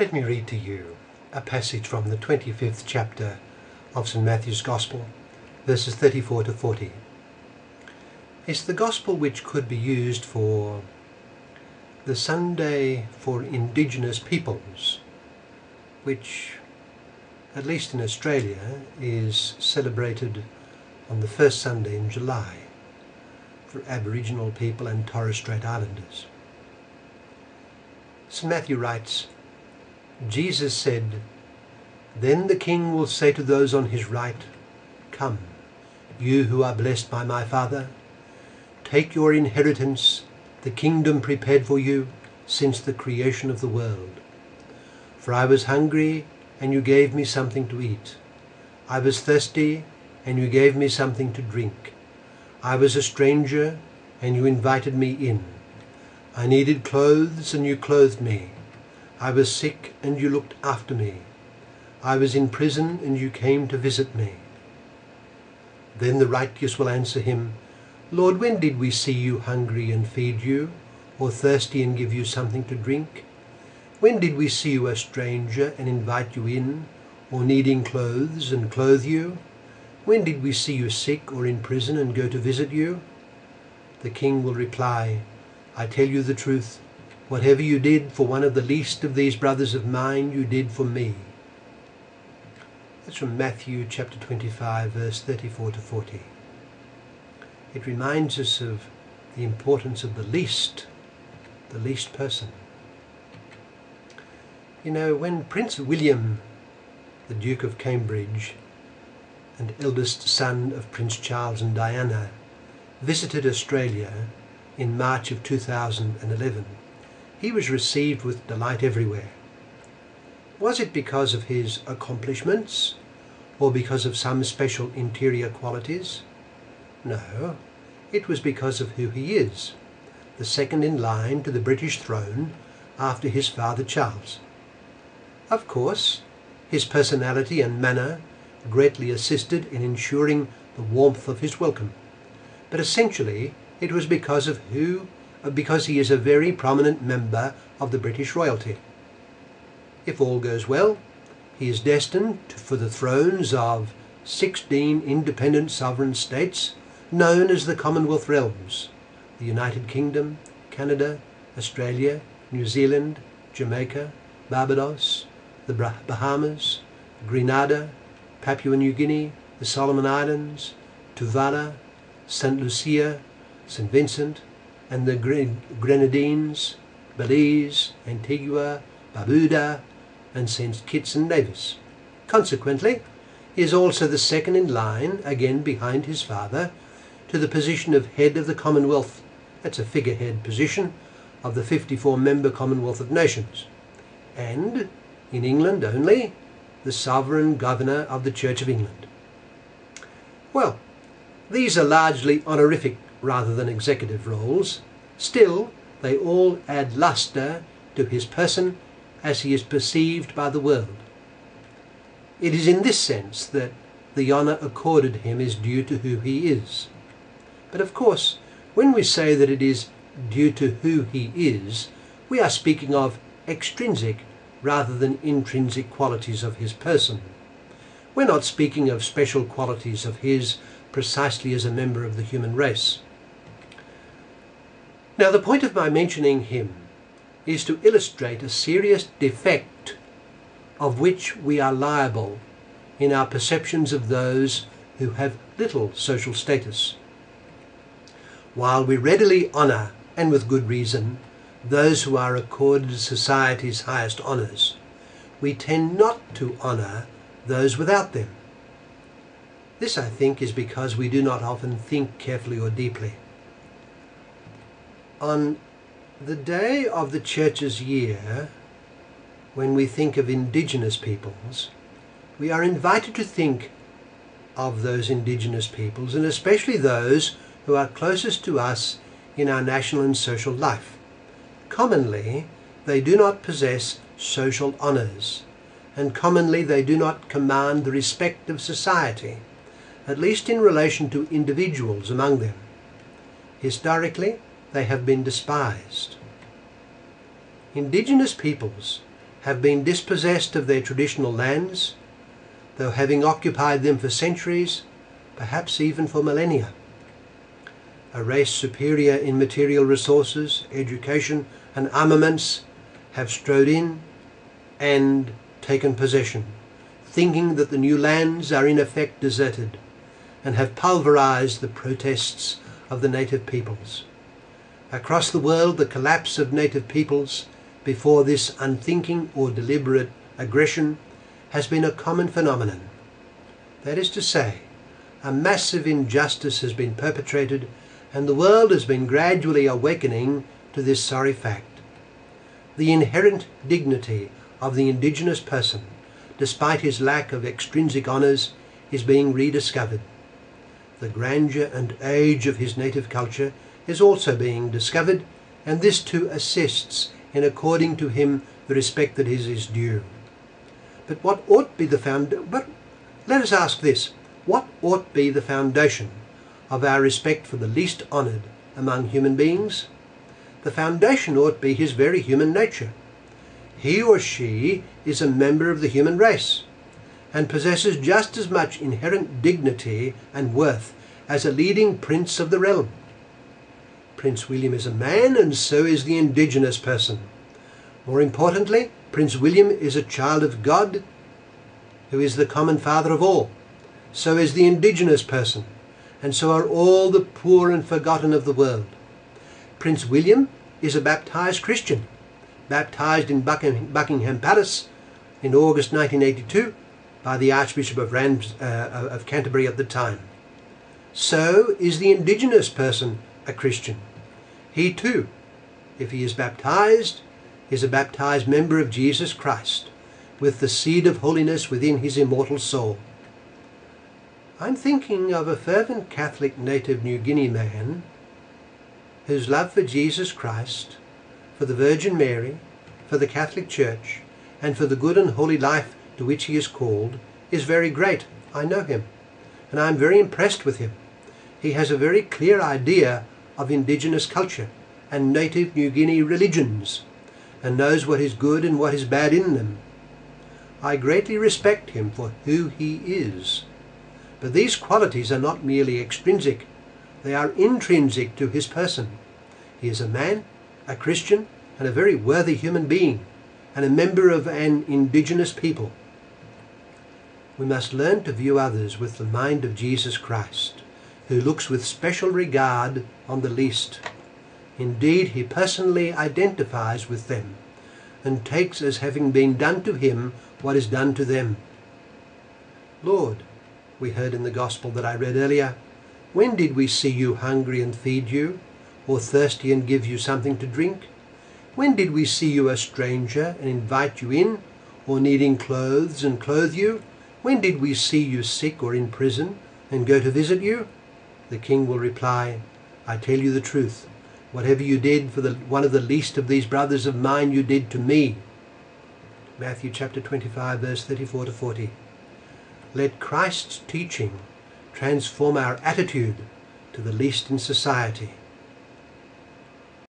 Let me read to you a passage from the 25th chapter of St. Matthew's Gospel, verses 34 to 40. It's the Gospel which could be used for the Sunday for Indigenous peoples, which, at least in Australia, is celebrated on the first Sunday in July for Aboriginal people and Torres Strait Islanders. St. Matthew writes, Jesus said, "Then the King will say to those on his right, 'Come, you who are blessed by my Father, take your inheritance, the kingdom prepared for you since the creation of the world. For I was hungry, and you gave me something to eat. I was thirsty, and you gave me something to drink. I was a stranger, and you invited me in. I needed clothes, and you clothed me. I was sick, and you looked after me. I was in prison, and you came to visit me.' Then the righteous will answer him, 'Lord, when did we see you hungry and feed you, or thirsty and give you something to drink? When did we see you a stranger and invite you in, or needing clothes and clothe you? When did we see you sick or in prison and go to visit you?' The King will reply, 'I tell you the truth, whatever you did for one of the least of these brothers of mine, you did for me.'" That's from Matthew chapter 25, verse 34 to 40. It reminds us of the importance of the least person. You know, when Prince William, the Duke of Cambridge, and eldest son of Prince Charles and Diana, visited Australia in March of 2011, he was received with delight everywhere. Was it because of his accomplishments, or because of some special interior qualities? No, it was because of who he is, the second in line to the British throne after his father Charles. Of course, his personality and manner greatly assisted in ensuring the warmth of his welcome, but essentially it was because he is a very prominent member of the British royalty. If all goes well, he is destined for the thrones of 16 independent sovereign states known as the Commonwealth Realms: the United Kingdom, Canada, Australia, New Zealand, Jamaica, Barbados, the Bahamas, Grenada, Papua New Guinea, the Solomon Islands, Tuvalu, St. Lucia, St. Vincent, and the Grenadines, Belize, Antigua, Barbuda, and St. Kitts and Nevis. Consequently, he is also the second in line, again behind his father, to the position of head of the Commonwealth. That's a figurehead position of the 54-member Commonwealth of Nations. And, in England only, the sovereign governor of the Church of England. Well, these are largely honorific rather than executive roles. Still, they all add lustre to his person as he is perceived by the world. It is in this sense that the honour accorded him is due to who he is. But of course, when we say that it is due to who he is, we are speaking of extrinsic rather than intrinsic qualities of his person. We're not speaking of special qualities of his precisely as a member of the human race. Now, the point of my mentioning him is to illustrate a serious defect of which we are liable in our perceptions of those who have little social status. While we readily honour, and with good reason, those who are accorded society's highest honours, we tend not to honour those without them. This, I think, is because we do not often think carefully or deeply. On the day of the Church's year, when we think of Indigenous peoples, we are invited to think of those Indigenous peoples, and especially those who are closest to us in our national and social life. Commonly, they do not possess social honours, and commonly they do not command the respect of society, at least in relation to individuals among them. Historically, they have been despised. Indigenous peoples have been dispossessed of their traditional lands, though having occupied them for centuries, perhaps even for millennia. A race superior in material resources, education and armaments have strode in and taken possession, thinking that the new lands are in effect deserted, and have pulverized the protests of the native peoples. Across the world, the collapse of native peoples before this unthinking or deliberate aggression has been a common phenomenon. That is to say, a massive injustice has been perpetrated, and the world has been gradually awakening to this sorry fact. The inherent dignity of the Indigenous person, despite his lack of extrinsic honours, is being rediscovered. The grandeur and age of his native culture is also being discovered, and this too assists in according to him the respect that is his due. But what ought be the let us ask this: what ought be the foundation of our respect for the least honoured among human beings? The foundation ought be his very human nature. He or she is a member of the human race, and possesses just as much inherent dignity and worth as a leading prince of the realm. Prince William is a man, and so is the Indigenous person. More importantly, Prince William is a child of God, who is the common father of all. So is the Indigenous person, and so are all the poor and forgotten of the world. Prince William is a baptized Christian, baptized in Buckingham Palace in August 1982 by the Archbishop of Canterbury at the time. So is the Indigenous person a Christian. He too, if he is a baptized member of Jesus Christ, with the seed of holiness within his immortal soul. I'm thinking of a fervent Catholic native New Guinea man whose love for Jesus Christ, for the Virgin Mary, for the Catholic Church, and for the good and holy life to which he is called is very great. I know him, and I am very impressed with him. He has a very clear idea of Indigenous culture and native New Guinea religions, and knows what is good and what is bad in them. I greatly respect him for who he is. But these qualities are not merely extrinsic, they are intrinsic to his person. He is a man, a Christian, and a very worthy human being, and a member of an Indigenous people. We must learn to view others with the mind of Jesus Christ, who looks with special regard on the least. Indeed, he personally identifies with them, and takes as having been done to him what is done to them. Lord, we heard in the Gospel that I read earlier, when did we see you hungry and feed you, or thirsty and give you something to drink? When did we see you a stranger and invite you in, or needing clothes and clothe you? When did we see you sick or in prison and go to visit you? The king will reply, I tell you the truth. Whatever you did for one of the least of these brothers of mine, you did to me. Matthew chapter 25, verse 34 to 40. Let Christ's teaching transform our attitude to the least in society.